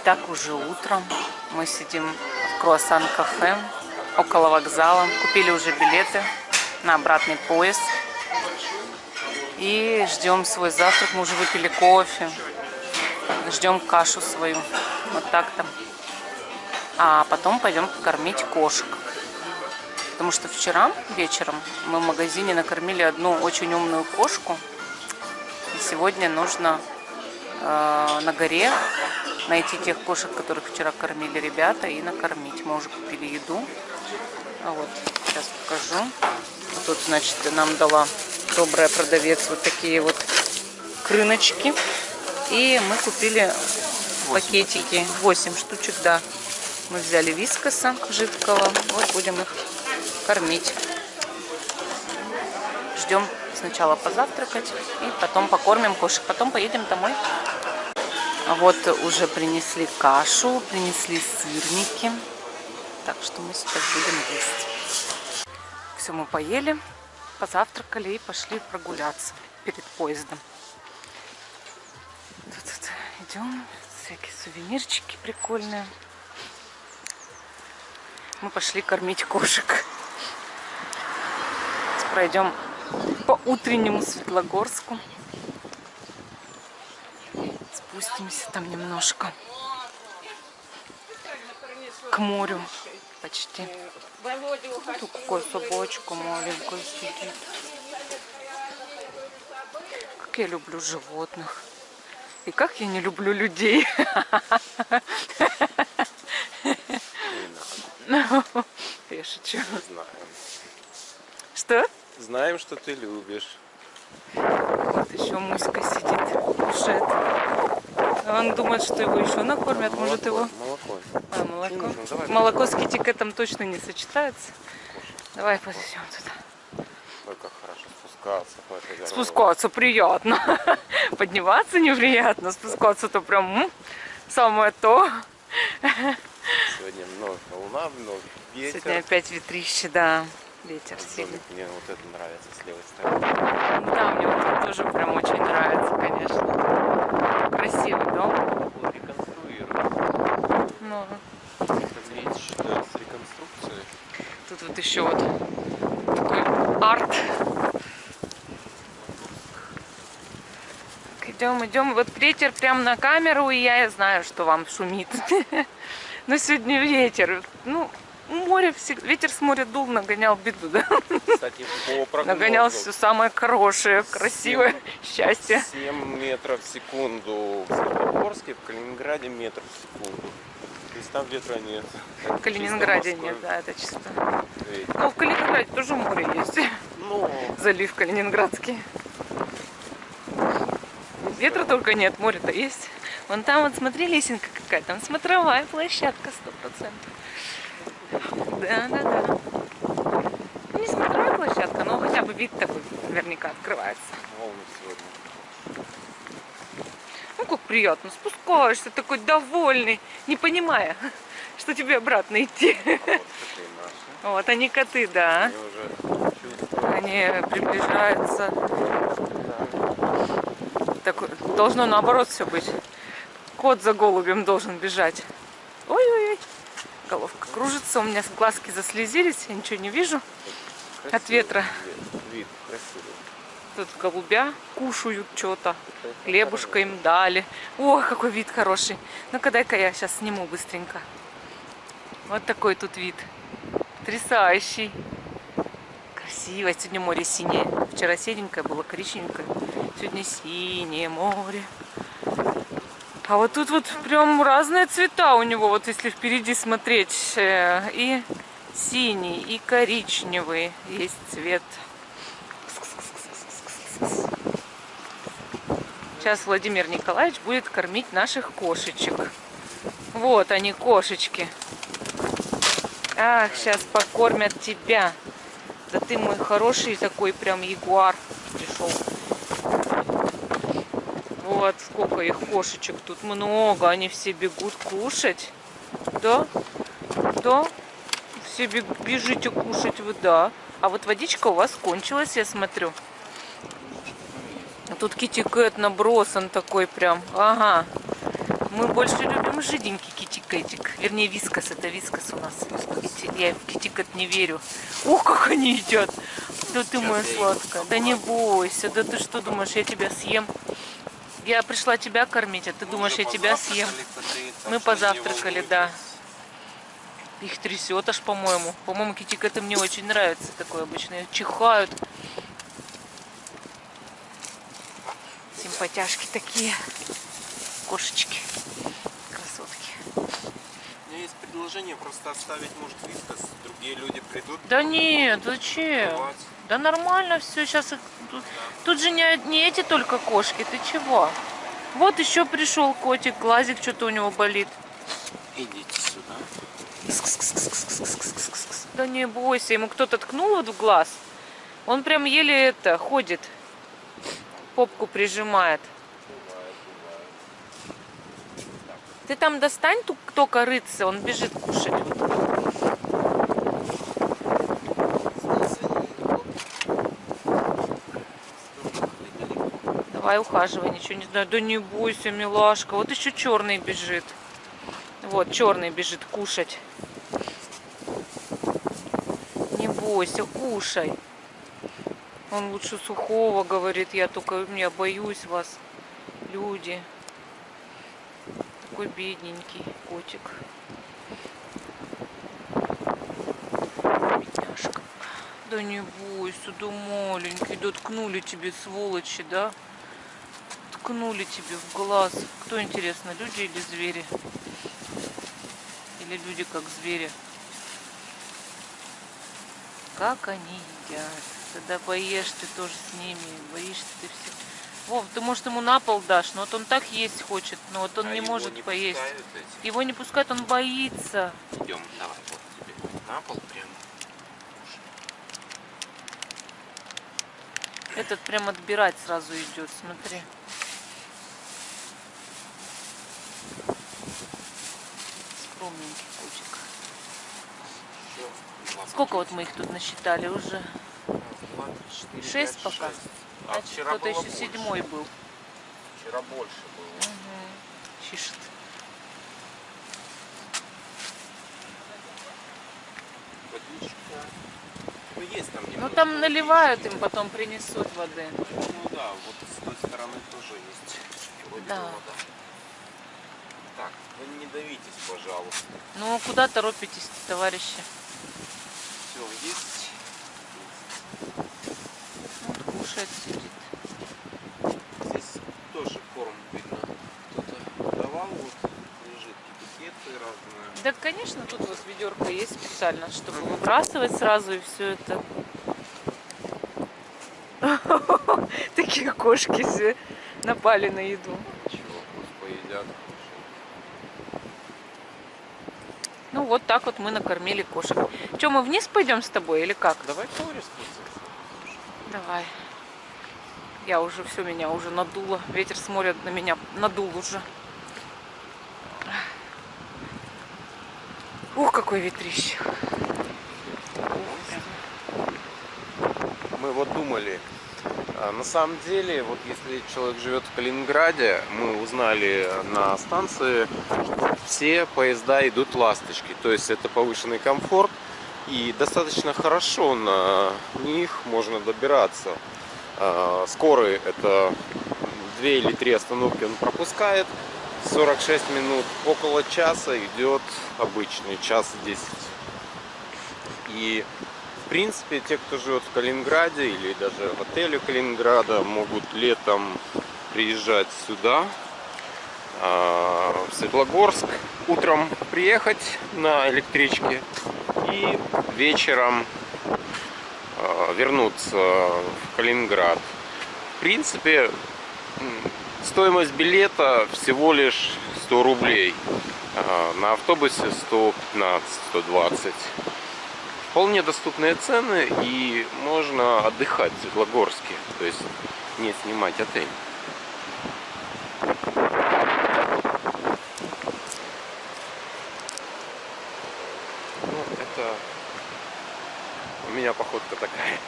Итак, уже утром. Мы сидим в круассан-кафе около вокзала. Купили уже билеты на обратный поезд. И ждем свой завтрак. Мы уже выпили кофе. Ждем кашу свою. Вот так-то. А потом пойдем кормить кошек. Потому что вчера вечером мы в магазине накормили одну очень умную кошку. И сегодня нужно на горе найти тех кошек, которых вчера кормили ребята, и накормить. Мы уже купили еду. Вот, сейчас покажу. Тут, значит, нам дала добрая продавец вот такие вот крыночки. И мы купили пакетики. 8 штучек, да. Мы взяли вискоса жидкого. Вот будем их кормить. Ждем сначала позавтракать и потом покормим кошек. Потом поедем домой. Вот уже принесли кашу, принесли сырники. Так что мы сейчас будем есть. Все, мы поели, позавтракали и пошли прогуляться перед поездом. Тут идем, всякие сувенирчики прикольные. Мы пошли кормить кошек. Сейчас пройдем по утреннему Светлогорску. Спустимся там немножко к морю почти. Тут какая собачка маленькая сидит. Как я люблю животных. И как я не люблю людей. Я шучу. Что? Знаем, что ты любишь. Вот еще Муська сидит, кушает. Он думает, что его еще накормят. Молоко, может его... Молоко. А, молоко. Нужно, давай. Молоко с китикетом точно не сочетается. Давай подойдем туда. Ой, как хорошо спускаться по этой дороге. Спускаться приятно. Подниматься неприятно. Спускаться-то прям самое то. Сегодня много луна, много ветер. Сегодня опять ветрище, да. Ветер сильный. Домик мне вот это нравится с левой стороны. Да, мне вот это тоже прям очень нравится, конечно. Красивый дом. Он реконструирует. Ну, Это ведь считается реконструкцией. тут вот еще вот такой арт. Идем, идем. Вот ветер прям на камеру, и я знаю, что вам шумит. Но сегодня ветер. Ну, море, ветер с моря дул, нагонял беду, да? Кстати, по прогнозу. Нагонял все самое хорошее, красивое, счастье. 7 метров в секунду в Светлогорске, в Калининграде метр в секунду. То есть там ветра нет. В Калининграде нет, да, это чисто. Ветер. Ну, в Калининграде тоже море есть. Ну, Залив Калининградский. Ветра только нет, море-то есть. Вон там вот, смотри, лесенка какая, там смотровая площадка 100%. Да. Не смотровая площадка, но хотя бы вид такой наверняка открывается. волны сегодня. Ну, как приятно, спускаешься такой довольный, не понимая, что тебе обратно идти. Вот коты наши. Вот они коты, да. Они уже чувствуют. Они приближаются. Да. Так, должно наоборот все быть. Кот за голубем должен бежать. Ой-ой-ой. Головка кружится, у меня глазки заслезились, я ничего не вижу. Красивый От ветра. Вид красивый. Тут голубя кушают что-то. Хлебушка им дали. Ой, какой вид хороший. Ну-ка, дай-ка я сейчас сниму быстренько. Вот такой тут вид. Потрясающий. Красиво. Сегодня море синее. Вчера серенькое было, коричневенькое. Сегодня синее море. А вот тут вот прям разные цвета у него. Вот если впереди смотреть. И синий, и коричневый есть цвет. Сейчас Владимир Николаевич будет кормить наших кошечек. Вот они, кошечки. Ах, сейчас покормят тебя. Да ты мой хороший такой прям ягуар пришел. Вот сколько их кошечек тут много. Они все бегут кушать. Да? Да? Все бежите кушать вы, да. А вот водичка у вас кончилась, я смотрю. Тут китикет набросан такой прям. Ага. Мы больше любим жиденький китикетик. Вернее, вискас. Это вискас у нас. Я в китикет не верю. Ох, как они едят. Да ты моя сладкая. Да не бойся. Да ты что думаешь, я тебя съем? Я пришла тебя кормить, а ты думаешь, я тебя съем? Мы позавтракали, да. Их трясет аж, по-моему. По-моему, китикеты мне очень нравятся. Такое обычно. Чихают. Симпатяшки такие. Кошечки. Красотки. У меня есть предложение просто оставить, может, вискас. Другие люди придут. Да нет, зачем? Бывать. Да нормально все. Сейчас их... Тут же не эти только кошки. Ты чего? Вот еще пришел котик. Глазик что-то у него болит. Идите сюда. Да не бойся. Ему кто-то ткнул вот в глаз. Он прям еле ходит. Попку прижимает. Ты там достань только рыться, он бежит кушать. Давай ухаживай, ничего не знаю. Да не бойся, милашка. Вот еще черный бежит. Вот, черный бежит кушать. Не бойся, кушай. Он лучше сухого, говорит, я боюсь вас, люди. Такой бедненький котик. Бедняжка. Да не бойся, да маленький. Да ткнули тебе, сволочи, да? Ткнули тебе в глаз. Кто, интересно, люди или звери? Или люди как звери? Как они едят. Тогда поешь ты тоже с ними. Боишься ты все. Вов, ты, может, ему на пол дашь, но вот он так есть хочет, но вот он не может не поесть. Его не пускают, он боится. Идем, давай, вот тебе на пол прям. Этот прям отбирать сразу идет, смотри. Скромненький котик. Сколько вот мы их тут насчитали уже? 6 пока. А вчера кто-то еще больше. 7 был. Вчера больше было. Чешет. Водичка. Ну есть там немного. Ну там наливают им, потом принесут воды. Ну да, вот с той стороны тоже есть. Вроде Да. бы вода. Так, вы не давитесь, пожалуйста. Ну куда торопитесь, товарищи? Все, есть. Вот кушает, сидит. Здесь тоже корм видно. Кто-то давал, вот лежит пакеты разные. Да, конечно, тут вот ведерко есть специально, чтобы выбрасывать сразу и все это. Такие кошки все напали на еду. Чего, пусть поедят. Ну вот так вот мы накормили кошек. Че, мы вниз пойдем с тобой или как? Давай к море спустимся. Давай. Я уже все, меня уже надуло. Ветер с моря на меня надул уже. Ух, какой ветрище. Мы вот думали, на самом деле, вот если человек живет в Калининграде, мы узнали на станции, что все поезда идут ласточки, то есть это повышенный комфорт и достаточно хорошо на них можно добираться. Скорый это 2 или 3 остановки он пропускает, 46 минут, около часа идет обычный, час 10. И в принципе, те, кто живет в Калининграде или даже в отеле Калининграда, могут летом приезжать сюда, в Светлогорск, утром приехать на электричке и вечером вернуться в Калининград. В принципе, стоимость билета всего лишь 100 рублей. На автобусе 115-120. Вполне доступные цены и можно отдыхать в Светлогорске, то есть не снимать отель. Ну, это у меня походка такая.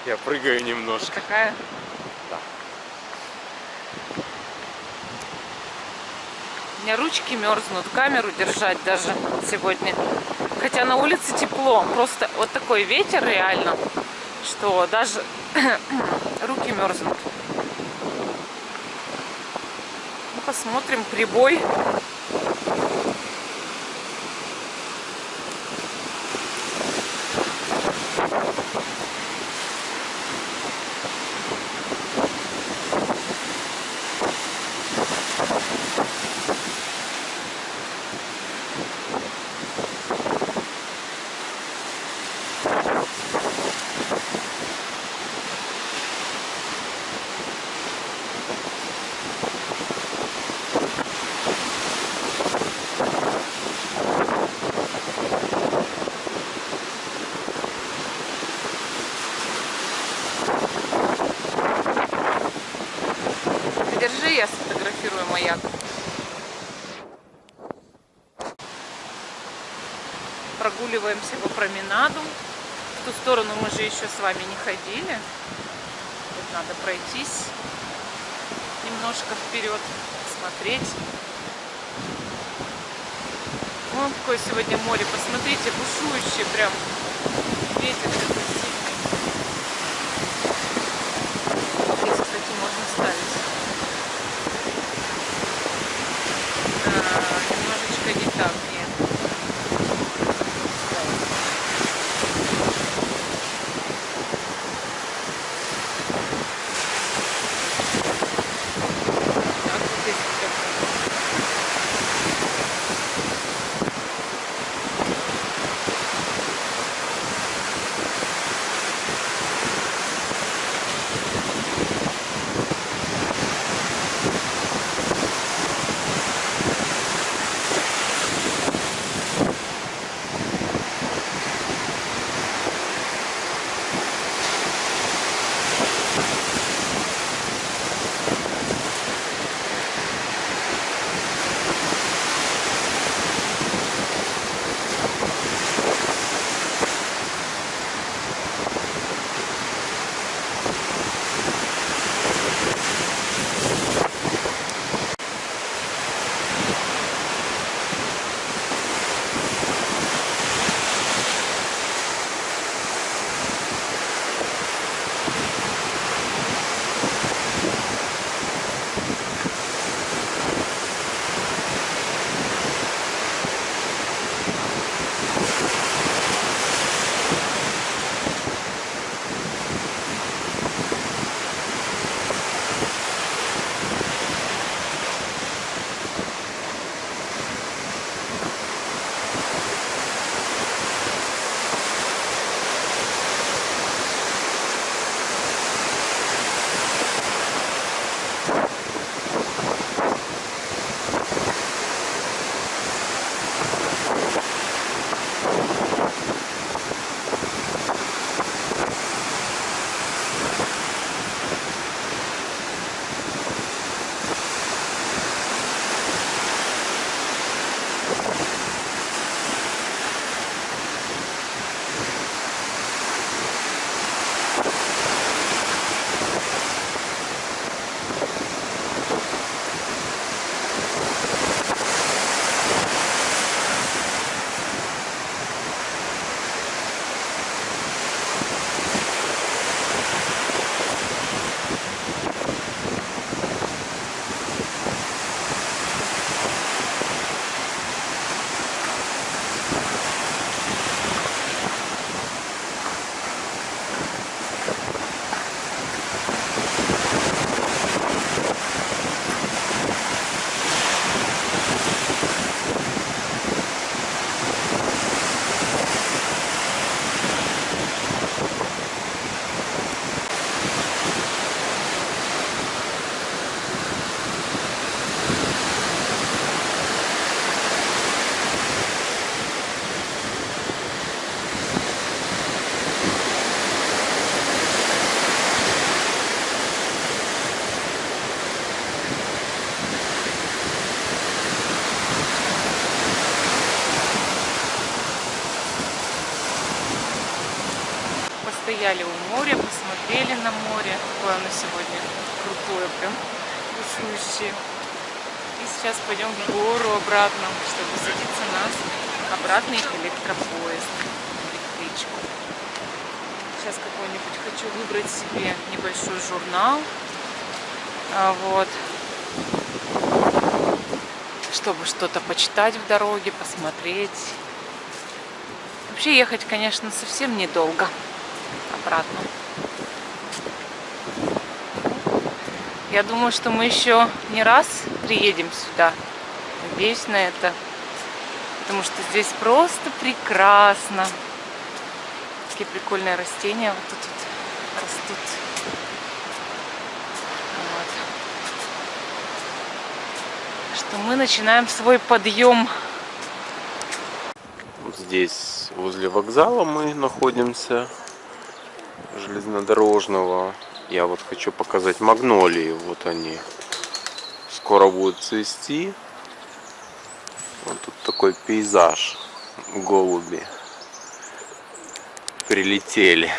Я прыгаю немножко. Такая? Да. У меня ручки мерзнут, камеру держать даже сегодня. Хотя на улице тепло, просто вот такой ветер реально, что даже руки мерзнут. Ну, посмотрим, прибой. Держи, я сфотографирую маяк. Прогуливаемся по променаду. В ту сторону мы же еще с вами не ходили. Тут надо пройтись немножко вперед, посмотреть. Вон какое сегодня море. Посмотрите, бушующее прям. Ветер такой сильный. Здесь, кстати, можно ставить. Немножечко не так мне. Так, вот здесь вот. Постояли у моря, посмотрели на море. Какое оно сегодня крутое, прям бушующее. И сейчас пойдем в гору обратно, чтобы садиться на обратный электропоезд, электричку. Сейчас какой-нибудь хочу выбрать себе небольшой журнал. Вот. Чтобы что-то почитать в дороге, посмотреть. Вообще ехать, конечно, совсем недолго обратно. Я думаю, что мы еще не раз приедем сюда. Надеюсь на это. Потому что здесь просто прекрасно. Такие прикольные растения вот тут вот растут. Вот. Что мы начинаем свой подъем. Здесь возле вокзала мы находимся, железнодорожного. Я вот хочу показать магнолии. Вот они. Скоро будут цвести. Вот тут такой пейзаж. Голуби прилетели.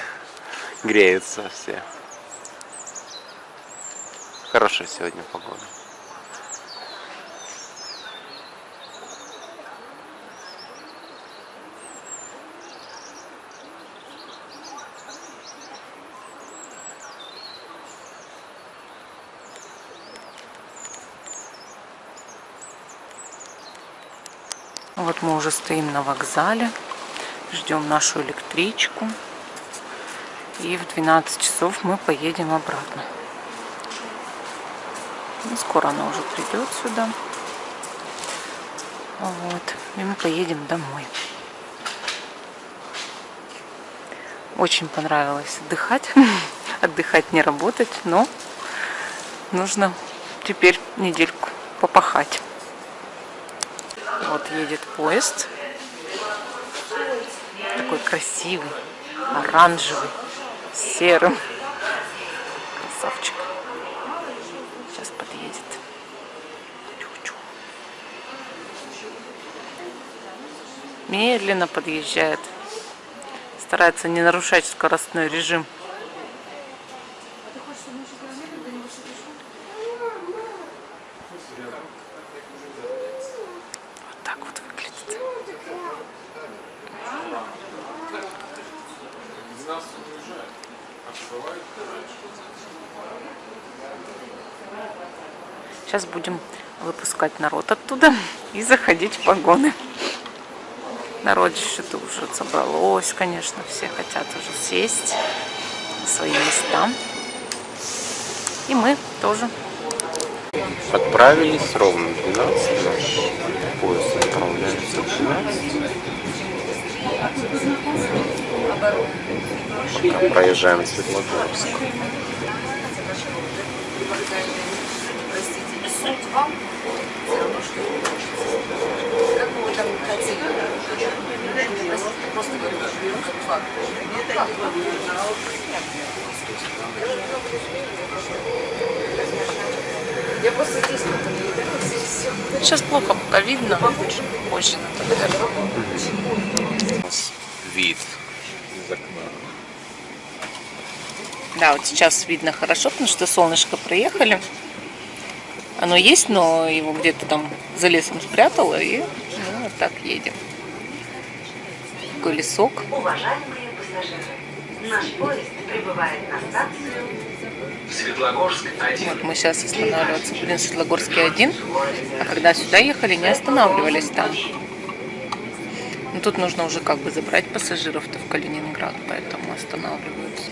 Греются все. Хорошая сегодня погода. Вот мы уже стоим на вокзале, ждем нашу электричку, и в 12 часов мы поедем обратно. И скоро она уже придет сюда. Вот. И мы поедем домой. Очень понравилось отдыхать. Отдыхать, не работать, но нужно теперь недельку попахать. Вот едет поезд. Такой красивый, оранжевый, с серым. Красавчик. Сейчас подъедет. Чу-чу. Медленно подъезжает. Старается не нарушать скоростной режим. Вот так вот выглядит. Сейчас будем выпускать народ оттуда и заходить в вагоны. Народище тут уже собралось, конечно, все хотят уже сесть на свои места. И мы тоже. Отправились ровно в 12. Наш поезд отправляется в 12. Пока проезжаем Светлогорск. Как бы вы там не хотели? Просто говорю, как факт. Я просто здесь Сейчас плохо пока видно. Позже надо, наверное. У нас вид из окна. Да, вот сейчас видно хорошо, потому что солнышко проехали. Оно есть, но его где-то там за лесом спрятало, и ну, вот так едем. Такой лесок. Уважаемые пассажиры, наш поезд прибывает на станцию Светлогорск-1. Вот мы сейчас останавливаться будем в Светлогорске 1, а когда сюда ехали, не останавливались там. Но тут нужно уже как бы забрать пассажиров-то в Калининград, поэтому останавливаются.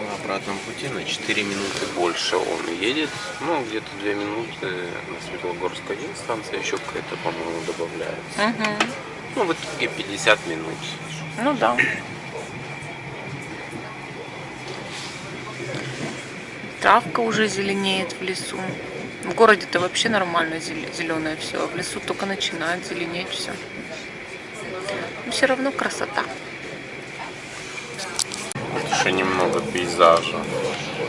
На обратном пути на 4 минуты больше он едет. Ну, где-то 2 минуты на Светлогорск-1 станция еще какая-то, по-моему, добавляется. Угу. Ну, в итоге 50 минут. Ну да. Травка уже зеленеет в лесу. В городе-то вообще нормально зеленое все, а в лесу только начинает зеленеть все. Но все равно красота. Вот еще немного пейзажа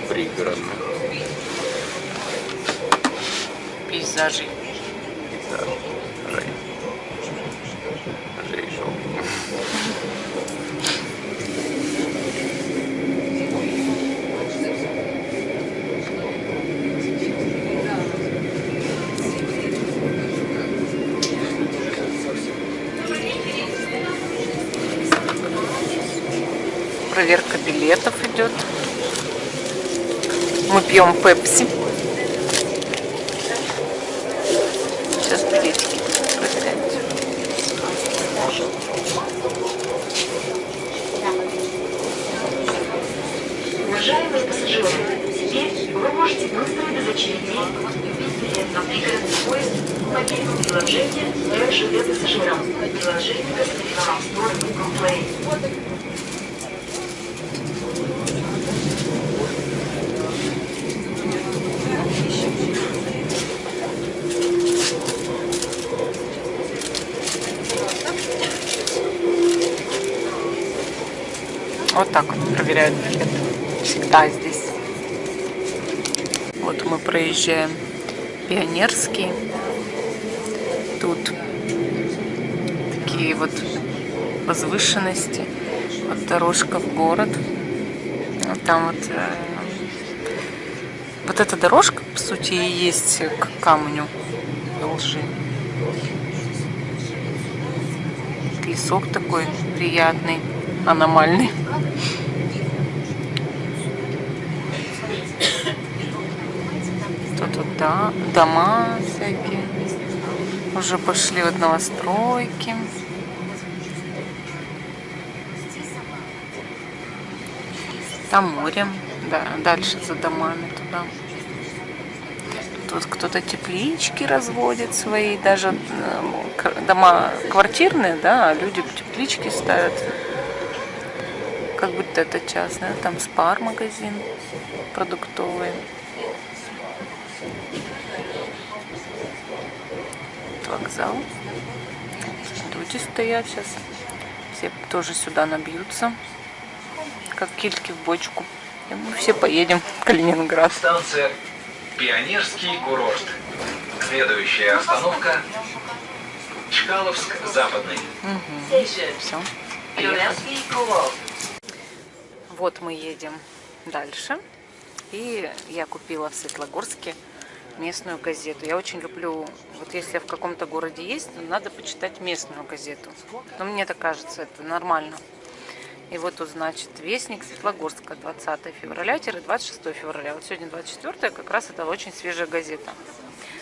пригородных. Пейзажи. Пейзажей. Жейжел. проверка билетов идет. Мы пьем пепси. Сейчас билетики проверяют. Уважаемые пассажиры, теперь вы можете быстро и без очередей купить билет на пригородный поезд в мобильном приложении РЖД пассажирам. Приложение доступно в App Store и Google Play. Вот так вот проверяют билет. Всегда здесь. Вот мы проезжаем Пионерский. Тут такие вот возвышенности. Вот дорожка в город. Вот там вот вот эта дорожка, по сути, и есть к камню лжи. Лесок такой приятный, аномальный. Тут вот, да, дома всякие. Уже пошли вот новостройки. Там море, да, дальше за домами туда. Тут кто-то теплички разводит свои, даже дома квартирные, да, а люди теплички ставят. Как будто это частное. Там спар-магазин продуктовый. Вокзал. Люди стоят сейчас. Все тоже сюда набьются, как кильки в бочку. И мы все поедем в Калининград. Станция Пионерский курорт. Следующая остановка Чкаловск-Западный. Все. Пионерский курорт. Вот мы едем дальше. И я купила в Светлогорске местную газету. Я очень люблю, вот если я в каком-то городе есть, то надо почитать местную газету. Но мне так кажется, это нормально. И вот тут, значит, Вестник Светлогорска, 20 февраля-26 февраля. Вот сегодня 24, как раз это очень свежая газета.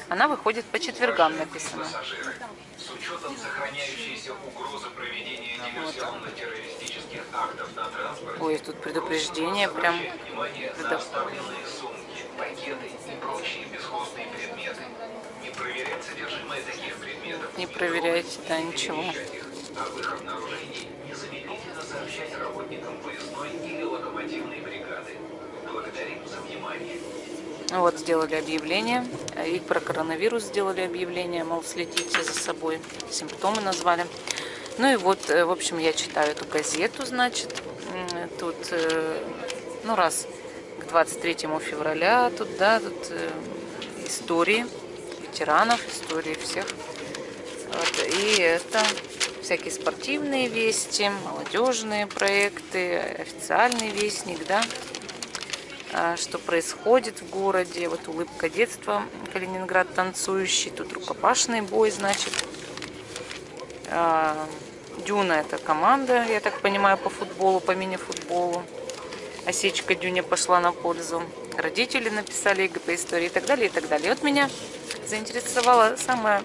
Она выходит по четвергам, написано. С учетом сохраняющейся угрозы проведения диверсионно-террористических актов на транспорте. Ой, тут предупреждение прям. Внимание на оставленные сумки, пакеты и прочие бесхозные предметы. Не проверять содержимое таких предметов. Не проверяйте, да, ничего. Об их обнаружении незамедлительно сообщать работникам поездной или локомотивной бригады. Благодарим за внимание. Вот сделали объявление. И про коронавирус сделали объявление, мол, следите за собой. Симптомы назвали. Ну и вот, в общем, я читаю эту газету, значит. Тут, ну, раз к 23 февраля, тут, да, тут истории ветеранов, истории всех. Вот, и это всякие спортивные вести, молодежные проекты, официальный вестник, да, что происходит в городе. Вот улыбка детства, Калининград танцующий, тут рукопашный бой, значит. Дюна — это команда, я так понимаю, по футболу, по мини-футболу. Осечка Дюне пошла на пользу. Родители написали ЕГЭ по истории и так далее, и так далее. И вот меня заинтересовала самая,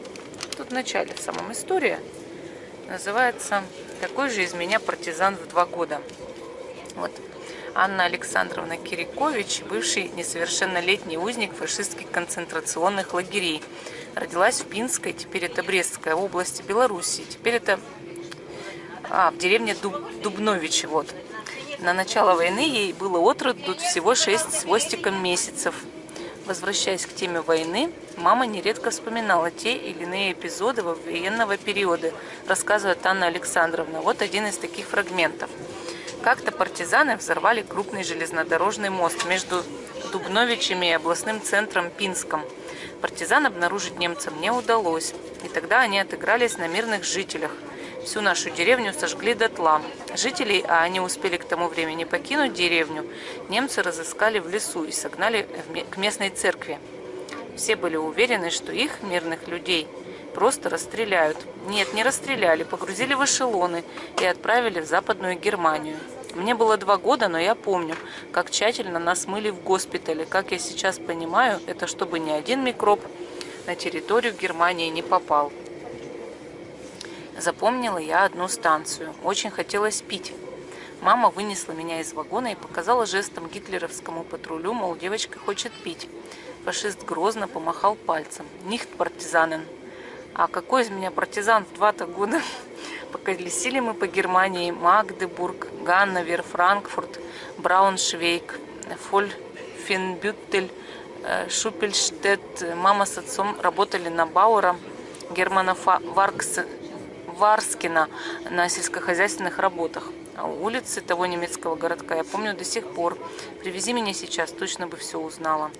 тут в начале, в самом история. Называется «Такой же из меня партизан в 2 года». Вот. Анна Александровна Кирикович, бывший несовершеннолетний узник фашистских концентрационных лагерей. Родилась в Пинской, теперь это Брестская область, Белоруссии. Теперь это в деревне Дубновичи. Вот. На начало войны ей было от роду всего 6 с хвостиком месяцев. Возвращаясь к теме войны, мама нередко вспоминала те или иные эпизоды военного периода, рассказывает Анна Александровна. Вот один из таких фрагментов. Как-то партизаны взорвали крупный железнодорожный мост между Дубновичами и областным центром Пинском. Партизан обнаружить немцам не удалось, и тогда они отыгрались на мирных жителях. Всю нашу деревню сожгли дотла. Жителей, а они успели к тому времени покинуть деревню, немцы разыскали в лесу и согнали к местной церкви. Все были уверены, что их, мирных людей, просто расстреляют. Нет, не расстреляли, погрузили в эшелоны и отправили в Западную Германию. Мне было 2 года, но я помню, как тщательно нас мыли в госпитале. Как я сейчас понимаю, это чтобы ни один микроб на территорию Германии не попал. Запомнила я одну станцию. Очень хотелось пить. Мама вынесла меня из вагона и показала жестом гитлеровскому патрулю, мол, девочка хочет пить. Фашист грозно помахал пальцем. Нихт партизанен. А какой из меня партизан в 2-то года? Поколесили мы по Германии: Магдебург, Ганновер, Франкфурт, Брауншвейг, Фольфенбюттель, Шупельштедт. Мама с отцом работали на Бауэра, Германа Варскина на сельскохозяйственных работах. А улицы того немецкого городка я помню до сих пор. Привези меня сейчас, точно бы все узнала.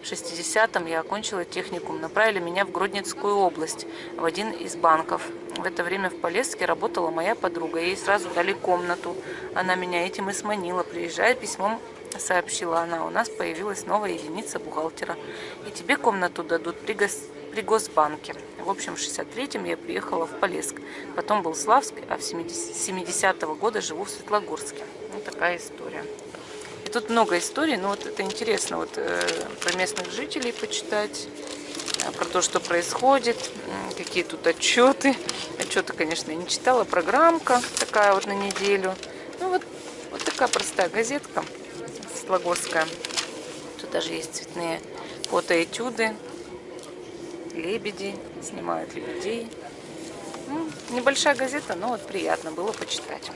В 60-м я окончила техникум. Направили меня в Гродненскую область, в один из банков. В это время в Полесске работала моя подруга. Ей сразу дали комнату. Она меня этим и сманила. Приезжая, письмом сообщила она: у нас появилась новая единица бухгалтера. И тебе комнату дадут при Госбанке. В общем, в 63-м я приехала в Полесск. Потом был Славск, а с 70-го года живу в Светлогорске. Вот такая история. И тут много историй, но вот это интересно вот про местных жителей почитать, про то, что происходит, какие тут отчеты. Отчеты, конечно, я не читала. Программка такая вот на неделю. Ну вот такая простая газетка светлогорская. Тут даже есть цветные фотоэтюды. Лебеди, снимают лебедей. Ну, небольшая газета, но вот приятно было почитать.